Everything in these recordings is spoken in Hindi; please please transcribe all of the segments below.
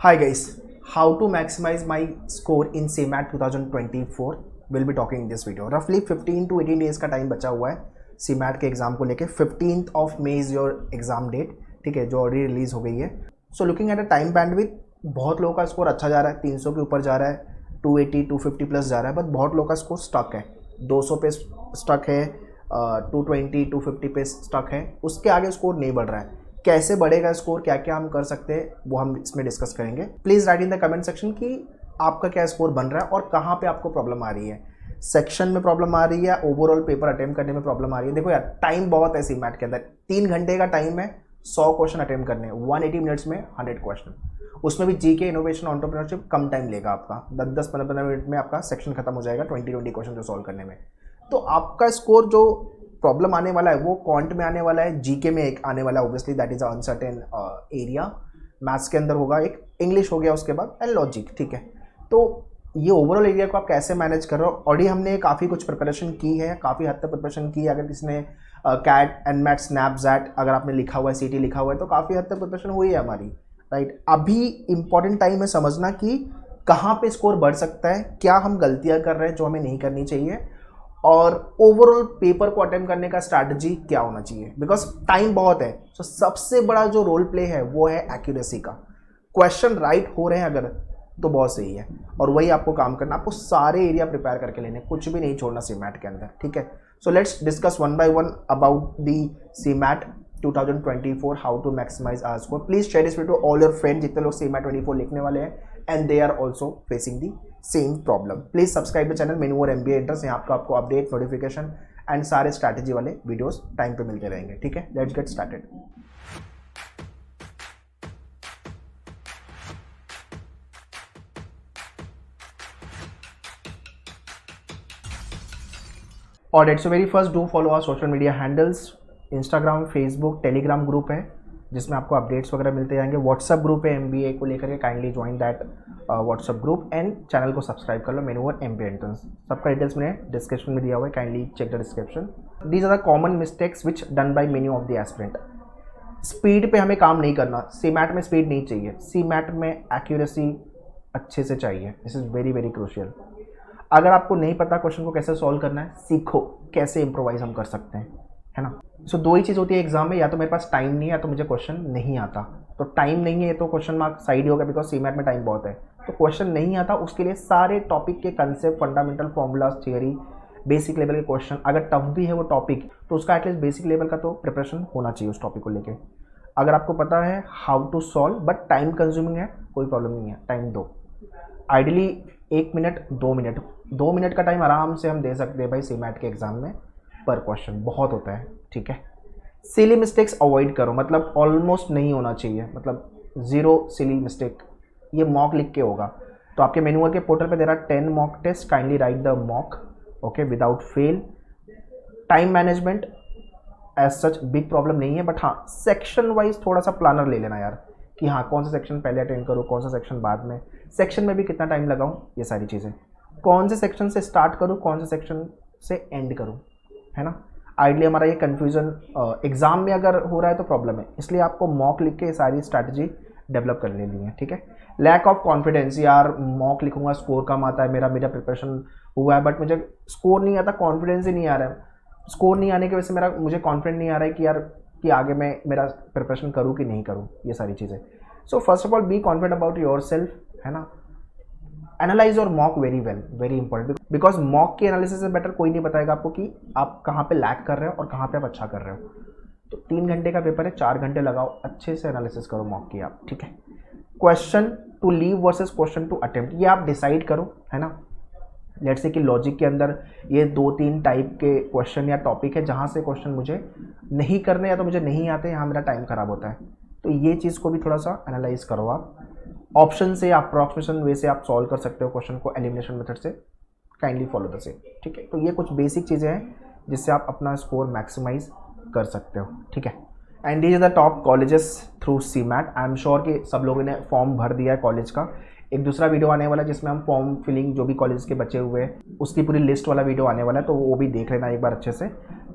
Hi guys, how to maximize my score in CMAT 2024 will be talking in this video. Roughly 15 to 18 days का टाइम बचा हुआ है CMAT के एग्जाम को लेके. 15th of May is your exam date, ठीक है, जो ऑलरेडी रिलीज हो गई है. So looking at a time bandwidth, बहुत लोगों का स्कोर अच्छा जा रहा है, 300 के ऊपर जा रहा है, 280 250 प्लस जा रहा है, बट बहुत लोगों का स्कोर स्टक है, 200 पे स्टक है, 220 250 पे स्टक है, उसके आगे स्कोर नहीं बढ़ रहा है. कैसे बढ़ेगा स्कोर, क्या क्या हम कर सकते हैं, वो हम इसमें डिस्कस करेंगे. Please write in the comment section कि आपका क्या स्कोर बन रहा है और कहाँ पे आपको प्रॉब्लम आ रही है. सेक्शन में प्रॉब्लम आ रही है, ओवरऑल पेपर अटेम्प्ट करने में प्रॉब्लम आ रही है. देखो यार, टाइम बहुत है CMAT के अंदर. 3 घंटे का टाइम है, 100 क्वेश्चन अटेम्प्ट करने हैं, 180 मिनट्स में 100 क्वेश्चन. उसमें भी जीके, इनोवेशन, एंटरप्रेन्योरशिप कम टाइम लेगा आपका. 10-15 मिनट में आपका सेक्शन खत्म हो जाएगा 20 क्वेश्चन जो सॉल्व करने में. तो आपका स्कोर जो प्रॉब्लम आने वाला है वो क्वांट में आने वाला है, जीके में एक आने वाला है. Obviously that is uncertain area. Maths के अंदर होगा, एक इंग्लिश हो गया उसके बाद, एंड लॉजिक, ठीक है. तो ये ओवरऑल एरिया को आप कैसे मैनेज कर रहे हो. ऑलरेडी हमने काफ़ी कुछ प्रिपरेशन की है, काफ़ी हद तक प्रिपरेशन की है. अगर किसी ने कैट, एनमैट, स्नैपजैट अगर आपने लिखा हुआ है, सीटी लिखा हुआ है, तो काफ़ी हद तक प्रिपरेशन हुई है हमारी, राइट. अभी इंपॉर्टेंट टाइम है समझना कि कहाँ पे स्कोर बढ़ सकता है, क्या हम गलतियाँ कर रहे हैं जो हमें नहीं करनी चाहिए, और ओवरऑल पेपर को अटेम्प्ट करने का स्ट्रैटेजी क्या होना चाहिए. बिकॉज टाइम बहुत है. सो सबसे बड़ा जो रोल प्ले है वो है एक्यूरेसी का. क्वेश्चन राइट हो रहे हैं अगर, तो बहुत सही है, और वही आपको काम करना. आपको सारे एरिया प्रिपेयर करके लेने, कुछ भी नहीं छोड़ना CMAT के अंदर, ठीक है. So let's discuss one by one about the CMAT 2024, how to maximise our score. Please share this video all your friend जितने लोग CMAT 24 लिखने वाले हैं and they are also facing the same problem. Please subscribe the channel Menuvar MBA entrance. यहाँ आपको अपडेट, नोटिफिकेशन एंड सारे स्ट्रैटेजी वाले वीडियोस टाइम पे मिलते रहेंगे, ठीक है. Let's get started. Alright, so very first do follow our social media handles. Instagram, Facebook, Telegram group है जिसमें आपको अपडेट्स वगैरह मिलते जाएंगे. व्हाट्सअप ग्रुप है MBA को लेकर के, kindly join that WhatsApp group and channel को सब्सक्राइब कर लो, मेनूवर MBA एंट्रेंस. सबका डिटेल्स मैंने डिस्क्रिप्शन में दिया हुआ है, kindly check the description. These are the common mistakes which done by many of the aspirant. Speed पे हमें काम नहीं करना. CMAT में स्पीड नहीं चाहिए. CMAT में एक्यूरेसी अच्छे से चाहिए. This is very very crucial. अगर आपको नहीं पता क्वेश्चन को कैसे सॉल्व करना है, सीखो कैसे इम्प्रोवाइज हम कर सकते हैं, है ना. सो दो ही चीज़ होती है एग्जाम में, या तो मेरे पास टाइम नहीं है, या तो मुझे क्वेश्चन नहीं आता. तो टाइम नहीं है तो क्वेश्चन मार्क साइड ही होगा, बिकॉज CMAT में टाइम बहुत है. तो क्वेश्चन नहीं आता, उसके लिए सारे टॉपिक के concept, fundamental formulas, theory, basic level के क्वेश्चन. अगर टफ भी है वो टॉपिक, तो उसका एटलीस्ट बेसिक लेवल का तो प्रिपरेशन होना चाहिए उस टॉपिक को लेके. अगर आपको पता है how to solve, but time consuming है, कोई प्रॉब्लम नहीं है, टाइम दो. आइडियली 1 मिनट 2 मिनट का टाइम आराम से हम दे सकते हैं भाई CMAT के एग्जाम में पर क्वेश्चन. बहुत होता है, ठीक है. सिली मिस्टेक्स अवॉइड करो, मतलब ऑलमोस्ट नहीं होना चाहिए, मतलब 0 सिली मिस्टेक. ये मॉक लिख के होगा, तो आपके मेनूवर के पोर्टल पे there are 10 mock test. Kindly write the mock, okay, without fail. Time management as such big problem नहीं है, बट हाँ सेक्शन वाइज थोड़ा सा प्लानर ले लेना यार, कि हाँ कौन सा सेक्शन पहले अटेंड करूँ, कौन सा सेक्शन बाद में, सेक्शन में भी कितना टाइम लगाऊँ, ये सारी चीज़ें. कौन से सेक्शन से स्टार्ट करूँ, कौन से सेक्शन से एंड करूँ, है ना. आइडली हमारा ये कन्फ्यूज़न एग्ज़ाम में अगर हो रहा है तो प्रॉब्लम है, इसलिए आपको मॉक लिख के सारी स्ट्रैटेजी डेवलप कर लेनी है, ठीक है. लैक ऑफ कॉन्फिडेंस, यार मॉक लिखूंगा स्कोर कम आता है, मेरा प्रिपरेशन हुआ है बट मुझे स्कोर नहीं आता, कॉन्फिडेंस ही नहीं आ रहा है. स्कोर नहीं आने की वजह से मुझे कॉन्फिडेंस नहीं आ रहा है कि यार कि आगे मैं मेरा प्रिपरेशन करूँ कि नहीं करूँ, ये सारी चीज़ें. So first of all be confident about your self, है ना. एनालाइज और mock very well, very important, because mock की एनालिसिस से बेटर कोई नहीं बताएगा आपको कि आप कहाँ पे लैक कर रहे हो और कहाँ पे आप अच्छा कर रहे हो. तो 3 घंटे का पेपर है, 4 घंटे लगाओ, अच्छे से एनालिसिस करो मॉक की आप, ठीक है. Question to leave versus question to attempt, ये आप डिसाइड करो, है ना. लेट्स से कि लॉजिक के अंदर ये 2-3 टाइप के क्वेश्चन या टॉपिक है जहाँ से क्वेश्चन मुझे नहीं करने या तो मुझे नहीं आते, यहाँ मेरा टाइम खराब होता है. तो ये चीज़ को भी थोड़ा सा एनालाइज करो आप. ऑप्शन से, अप्रॉक्सीमेशन वे से आप सॉल्व कर सकते हो क्वेश्चन को, एलिमिनेशन मेथड से. काइंडली फॉलो द सेम, ठीक है. तो ये कुछ बेसिक चीज़ें हैं जिससे आप अपना स्कोर मैक्सिमाइज कर सकते हो, ठीक है. And these are the top colleges through CMAT. I am sure कि सब लोगों ने फॉर्म भर दिया है कॉलेज का. एक दूसरा वीडियो आने वाला है जिसमें हम फॉर्म फिलिंग जो भी कॉलेज के बचे हुए हैं उसकी पूरी लिस्ट वाला वीडियो आने वाला है, तो वो भी देख लेना एक बार अच्छे से.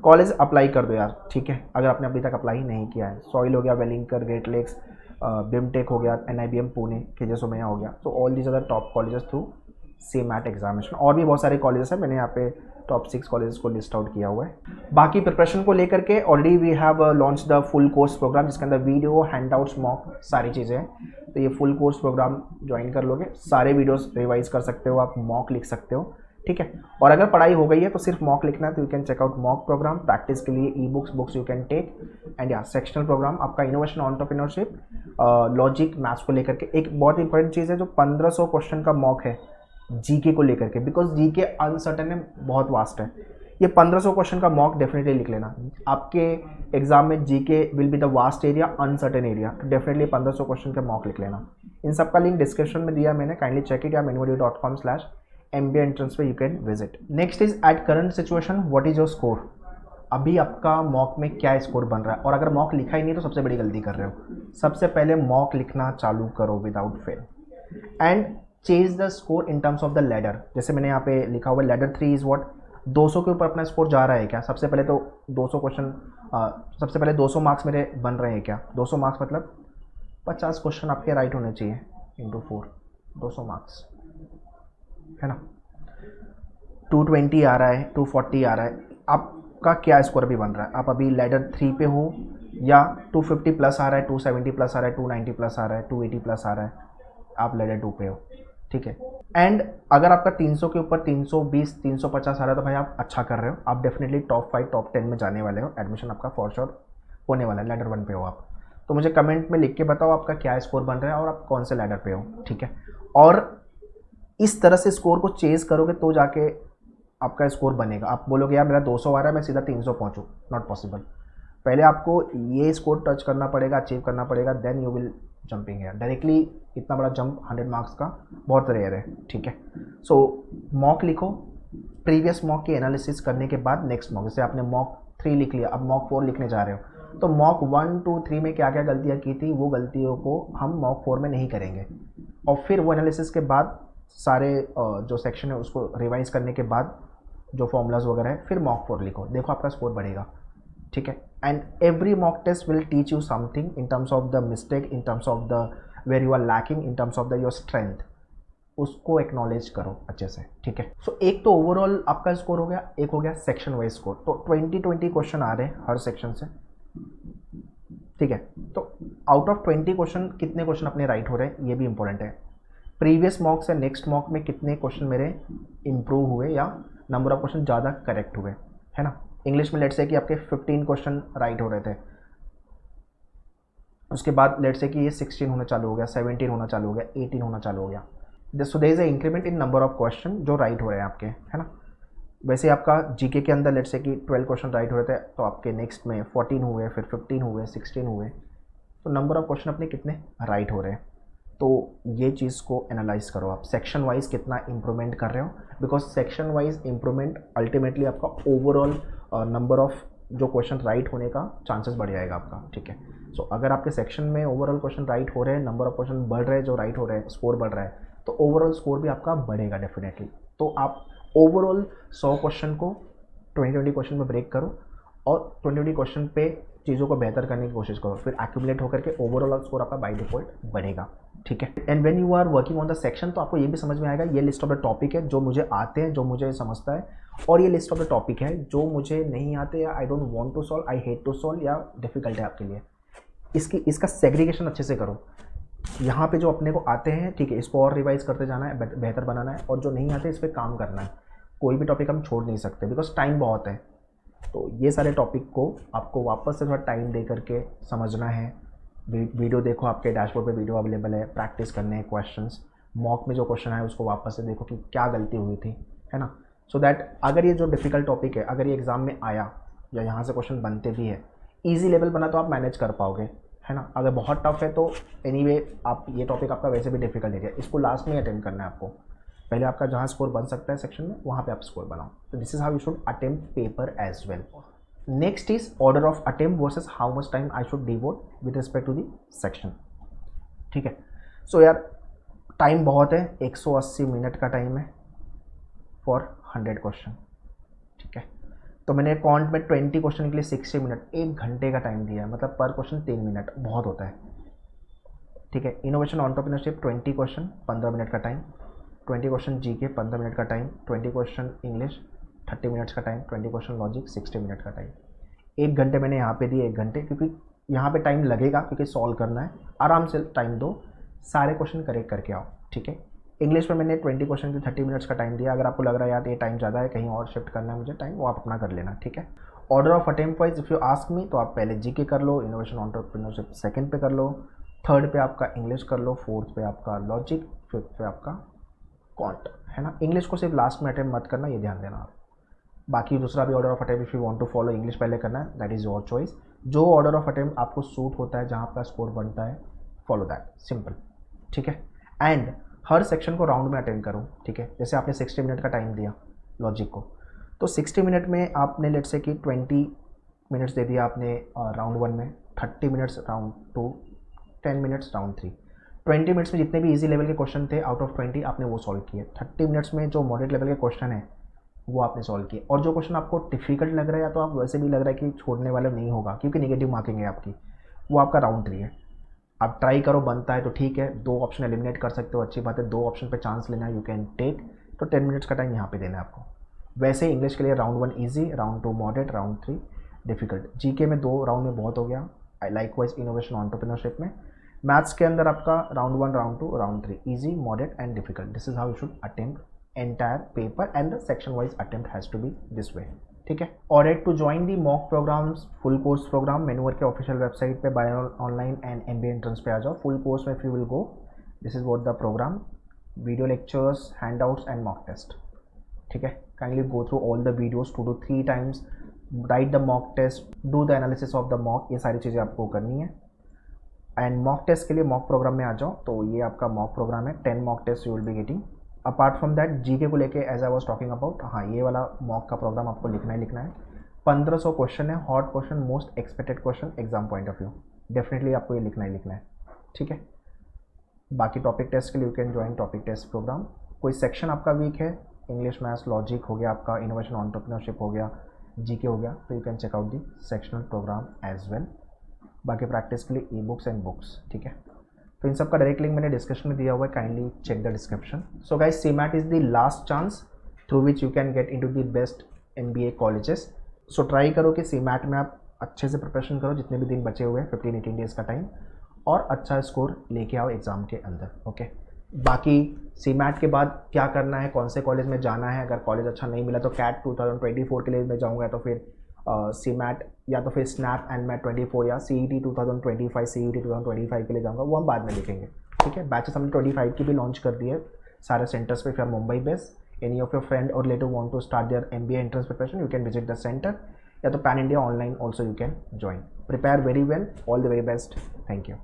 कॉलेज अप्लाई कर दो यार, ठीक है, अगर आपने अभी तक अप्लाई नहीं किया है. सॉइल हो गया, वेलिंगकर, ग्रेट लेक्स, बिमटेक हो गया, NIBM पुणे, KJ सोमैया हो गया, तो all these other top colleges through CMAT examination. और भी बहुत सारे कॉलेजेस हैं, मैंने यहाँ पे टॉप 6 कॉलेजेस को लिस्ट आउट किया हुआ है। बाकी प्रिपरेशन को लेकर के already we have launch the full course program, जिसके अंदर वीडियो, हैंडआउट्स, मॉक सारी चीज़ें हैं। तो ये फुल कोर्स प्रोग्राम ज्वाइन कर लोगे, सारे वीडियोस रिवाइज कर सकते हो, आप मॉक लिख सकते हो, ठीक है। और अगर पढ़ाई हो गई है तो सिर्फ मॉक लिखना है, तो you can check out mock program. Practice के लिए e books you can take. And या सेक्शनल प्रोग्राम आपका इनोवेशन, एंटरप्रेन्योरशिप, लॉजिक, मैथ्स को लेकर के। एक बहुत इंपॉर्टेंट चीज़ है, जो 1500 क्वेश्चन का मॉक है जीके को लेकर के, बिकॉज जीके अनसर्टेन है, बहुत वास्ट है। ये 1500 क्वेश्चन का मॉक डेफिनेटली लिख लेना। आपके एग्जाम में GK will be the vast area, uncertain area, तो डेफिनेटली 1500 क्वेश्चन का मॉक लिख लेना। इन सब का लिंक डिस्क्रिप्शन में दिया मैंने, काइंडली चेक इट, या manually.com/MBA एंट्रेंस पे you can visit. Next is at current situation what is your score. अभी आपका मॉक में क्या स्कोर बन रहा है, और अगर मॉक लिखा ही नहीं तो सबसे बड़ी गलती कर रहे हो। सबसे पहले मॉक लिखना चालू करो without fail, and change the score in terms of the ladder. जैसे मैंने यहाँ पे लिखा हुआ है लैडर 3 इज व्हाट, 200 के ऊपर अपना स्कोर जा रहा है क्या। सबसे पहले तो 200 क्वेश्चन, सबसे पहले 200 मार्क्स मेरे बन रहे हैं क्या। 200 मार्क्स मतलब 50 क्वेश्चन आपके राइट होने चाहिए इंटू 4, 200 मार्क्स है ना। 220 आ रहा है, 240 आ रहा है, आपका क्या स्कोर अभी बन रहा है। आप अभी लैडर 3 पे हो, या 250 प्लस आ रहा है, 270 प्लस आ रहा है, 290 प्लस आ रहा है, 280 प्लस आ रहा है, आप लैडर 2 पे हो, ठीक है। एंड अगर आपका 300 के ऊपर 320, 350 आ रहा है, तो भाई आप अच्छा कर रहे हो, आप डेफिनेटली टॉप 5, टॉप 10 में जाने वाले हो। एडमिशन आपका फॉर श्योर होने वाला है, लैडर 1 पे हो आप। तो मुझे कमेंट में लिख के बताओ आपका क्या स्कोर बन रहा है और आप कौन से लैडर पे हो, ठीक है। और इस तरह से स्कोर को चेज करोगे तो जाके आपका स्कोर बनेगा। आप बोलोगे यार मेरा 200 आ रहा है, मैं सीधा 300 पहुँचूँ, नॉट पॉसिबल। पहले आपको ये स्कोर टच करना पड़ेगा, अचीव करना पड़ेगा, देन यू विल जंपिंग है। डायरेक्टली इतना बड़ा जंप 100 मार्क्स का बहुत रेयर है, ठीक है। सो मॉक लिखो, प्रीवियस मॉक की एनालिसिस करने के बाद नेक्स्ट मॉक, जैसे आपने मॉक 3 लिख लिया, अब मॉक 4 लिखने जा रहे हो, तो मॉक 1, 2, 3 में क्या क्या गलतियाँ की थी, वो गलतियों को हम मॉक 4 में नहीं करेंगे। और फिर वो एनालिसिस के बाद सारे जो सेक्शन है उसको रिवाइज करने के बाद जो फॉर्मूलाज वगैरह है, फिर मॉक 4 लिखो, देखो आपका स्कोर बढ़ेगा, ठीक है। And every mock test will teach you something in terms of the mistake, in terms of the where you are lacking, in terms of the your strength, उसको एक्नॉलेज करो अच्छे से, ठीक है। सो एक तो ओवरऑल आपका स्कोर हो गया, एक हो गया सेक्शन वाइज स्कोर। तो 20 क्वेश्चन आ रहे हैं हर सेक्शन से, ठीक है। तो आउट ऑफ 20 क्वेश्चन कितने क्वेश्चन अपने राइट हो रहे हैं, ये भी इंपॉर्टेंट है। प्रीवियस मॉक से नेक्स्ट मॉक में कितने क्वेश्चन मेरे इंप्रूव हुए, या नंबर ऑफ क्वेश्चन ज़्यादा करेक्ट हुए, है ना। इंग्लिश में लेट से कि आपके 15 क्वेश्चन राइट हो रहे थे, उसके बाद लेट से कि ये 16 होना चालू हो गया, 17 होना चालू हो गया, 18 होना चालू हो गया। So there is a increment in number of question जो राइट हो रहे हैं आपके, है ना। वैसे आपका जीके के अंदर लेट से कि 12 क्वेश्चन राइट हो रहे थे, तो आपके नेक्स्ट में 14 हुए, फिर 15 हुए, 16 हुए, तो नंबर ऑफ क्वेश्चन अपने कितने राइट हो रहे हैं। तो ये चीज़ को एनालाइज करो आप, सेक्शन वाइज कितना इंप्रूवमेंट कर रहे हो, because section wise improvement ultimately आपका ओवरऑल नंबर ऑफ जो क्वेश्चन राइट होने का चांसेस बढ़ जाएगा आपका, ठीक है। सो अगर आपके सेक्शन में ओवरऑल क्वेश्चन राइट हो रहे हैं, नंबर ऑफ क्वेश्चन बढ़ रहे हैं, जो राइट हो रहे हैं, स्कोर बढ़ रहा है, तो ओवरऑल स्कोर भी आपका बढ़ेगा डेफिनेटली। तो आप ओवरऑल 100 क्वेश्चन को 20 क्वेश्चन में ब्रेक करो, और 20 क्वेश्चन पे चीज़ों को बेहतर करने की कोशिश करो, फिर एक्यूमुलेट होकर के ओवरऑल स्कोर आपका बाय डिफॉल्ट बढ़ेगा, ठीक है। And when you are working on the section, तो आपको ये भी समझ में आएगा ये लिस्ट ऑफ द टॉपिक है जो मुझे आते हैं, जो मुझे समझता है, और ये लिस्ट ऑफ द टॉपिक है जो मुझे नहीं आते, या I don't want to solve, I hate to solve, या डिफिकल्ट है आपके लिए। इसका सेग्रीगेशन अच्छे से करो। यहाँ पे जो अपने को आते हैं, ठीक है, इसको और रिवाइज करते जाना है, बेहतर बनाना है, और जो नहीं आते इस पर काम करना है। कोई भी टॉपिक हम छोड़ नहीं सकते, बिकॉज टाइम बहुत है। तो ये सारे टॉपिक को आपको वापस से थोड़ा टाइम दे करके समझना है। वीडियो देखो, आपके डैशबोर्ड पे वीडियो अवेलेबल है, प्रैक्टिस करने हैं क्वेश्चंस, मॉक में जो क्वेश्चन आए उसको वापस से देखो कि क्या गलती हुई थी, है ना। सो दैट अगर ये जो डिफ़िकल्ट टॉपिक है, अगर ये एग्ज़ाम में आया या यहाँ से क्वेश्चन बनते भी है, ईजी लेवल बना तो आप मैनेज कर पाओगे, है ना। अगर बहुत टफ है तो एनीवे आप ये टॉपिक आपका वैसे भी डिफिकल्ट एरिया, इसको लास्ट में अटेम्प्ट करना है आपको। पहले आपका जहाँ स्कोर बन सकता है सेक्शन में, वहाँ पे आप स्कोर बनाओ। तो this is how you should attempt paper as well. Next is order of attempt versus how much time I should devote with respect to the section, ठीक है। सो यार टाइम बहुत है, 180 मिनट का टाइम है फॉर 100 क्वेश्चन, ठीक है। तो मैंने कॉन्ट में 20 क्वेश्चन के लिए 60 मिनट, 1 घंटे का टाइम दिया है, मतलब पर क्वेश्चन 3 मिनट, बहुत होता है। ठीक है। इनोवेशन एंटरप्रेन्योरशिप 20 क्वेश्चन 15 मिनट का टाइम, 20 क्वेश्चन जीके 15 मिनट का टाइम, 20 क्वेश्चन इंग्लिश 30 मिनट्स का टाइम, 20 क्वेश्चन लॉजिक 60 मिनट का टाइम। 1 घंटे मैंने यहाँ पे दिए, 1 घंटे, क्योंकि यहाँ पे टाइम लगेगा क्योंकि सॉल्व करना है। आराम से टाइम दो, सारे क्वेश्चन करेक्ट करके आओ, ठीक है। इंग्लिश में मैंने 20 क्वेश्चन की 30 मिनट्स का टाइम दिया। अगर आपको लग रहा है यार ये टाइम ज़्यादा है, कहीं और शिफ्ट करना है मुझे टाइम, वो आप अपना कर लेना, ठीक है। Order of attempt wise if you ask me तो आप पहले जीके कर लो, इनोवेशन एंटरप्रेन्योरशिप सेकंड पे कर लो, थर्ड पे आपका इंग्लिश कर लो, फोर्थ पे आपका लॉजिक, फिफ्थ पे आपका क्वांट, है ना। इंग्लिश को सिर्फ लास्ट में अटेम्प्ट मत करना, ये ध्यान देना आप। बाकी दूसरा भी order of attempt if you want to follow English पहले करना है, दैट इज़ योर चॉइस। जो ऑर्डर ऑफ अटेम्प्ट आपको सूट होता है, जहाँ आपका स्कोर बनता है, फॉलो दैट, सिंपल, ठीक है। एंड हर सेक्शन को राउंड में अटेंड करो, ठीक है। जैसे आपने 60 मिनट का टाइम दिया लॉजिक को, तो 60 मिनट में आपने लेट्स से कि 20 मिनट्स दे दिया आपने राउंड 1 में, 30 minutes round 2, 10 minutes round 3। 20 minutes में जितने भी इजी लेवल के क्वेश्चन थे आउट ऑफ 20 आपने वो सॉल्व किए। 30 मिनट्स में जो मॉडरेट लेवल के क्वेश्चन है वो आपने सॉल्व किए। और जो क्वेश्चन आपको डिफिकल्ट लग रहा है या तो आप वैसे भी लग रहा है कि छोड़ने वाला नहीं होगा क्योंकि नेगेटिव मार्किंग है आपकी, वो आपका राउंड 3 है। आप ट्राई करो, बनता है तो ठीक है, 2 ऑप्शन एलिमिनेट कर सकते हो, अच्छी बात है। 2 ऑप्शन पे चांस लेना है, यू कैन टेक। तो 10 मिनट्स का टाइम यहाँ पे देना है आपको। वैसे इंग्लिश के लिए round 1 easy, round 2 moderate, round 3 difficult. GK में 2 राउंड में बहुत हो गया, लाइकवाइज इनोवेशन एंटरप्रेन्योरशिप में। मैथ्स के अंदर आपका round 1, round 2, round 3 easy, moderate and difficult. This is how you should attempt entire paper and the section wise attempt has to be this way, ठीक है। और to join the mock programs full course program मेनूवर के ऑफिशियल वेबसाइट पे buy online and MBA entrance पे आ जाओ। फुल कोर्स में if you will go, this is what the program, video lectures, handouts and mock test, ठीक है। kindly go through all the videos 2 to 3 times, write the mock test, do the analysis of the mock, ये सारी चीज़ें आपको करनी है। एंड मॉक टेस्ट के लिए मॉक प्रोग्राम में आ जाओ, तो ये आपका मॉक प्रोग्राम है। 10 mock test you will be getting. Apart from that GK को लेके as I was talking about, हाँ ये वाला मॉक का प्रोग्राम आपको लिखना है। 1500 क्वेश्चन है, hot question, most expected question exam point of view, definitely आपको ये लिखना है, ठीक है। बाकी टॉपिक टेस्ट के लिए you can join topic test program. कोई सेक्शन आपका वीक है, इंग्लिश, मैथ्स, लॉजिक हो गया आपका, इनोवेशन एंटरप्रेन्योरशिप हो गया, जीके हो गया, तो you can check out the sectional program as well. बाकी प्रैक्टिस के लिए ई बुक्स एंड बुक्स, ठीक है। तो इन सब का डायरेक्ट लिंक मैंने डिस्क्रिप्शन में दिया हुआ है, kindly check the description. So guys, CMAT is the last chance through which you can get into the best MBA colleges. So try करो कि सीमैट में आप अच्छे से प्रिपरेशन करो, जितने भी दिन बचे हुए हैं 15-18 डेज़ का टाइम, और अच्छा स्कोर लेके आओ एग्ज़ाम के अंदर, ओके। बाकी सीमैट के बाद क्या करना है, कौन से कॉलेज में जाना है, अगर कॉलेज अच्छा नहीं मिला तो कैट 2024 के लिए मैं जाऊँगा, तो फिर सीमैट या तो फिर स्नैप एंड मैट 24 या CET 2025 CET 2025 के लिए जाऊँगा, वो हम बाद में देखेंगे, ठीक है। बैचेस हमने 25 की भी लॉन्च कर दी है सारे सेंटर्स पे। फिर Mumbai based, any of your friend और relative want to start their MBA entrance preparation, you can visit the centre, या तो pan India online also you can join. Prepare very well, all the very best, thank you.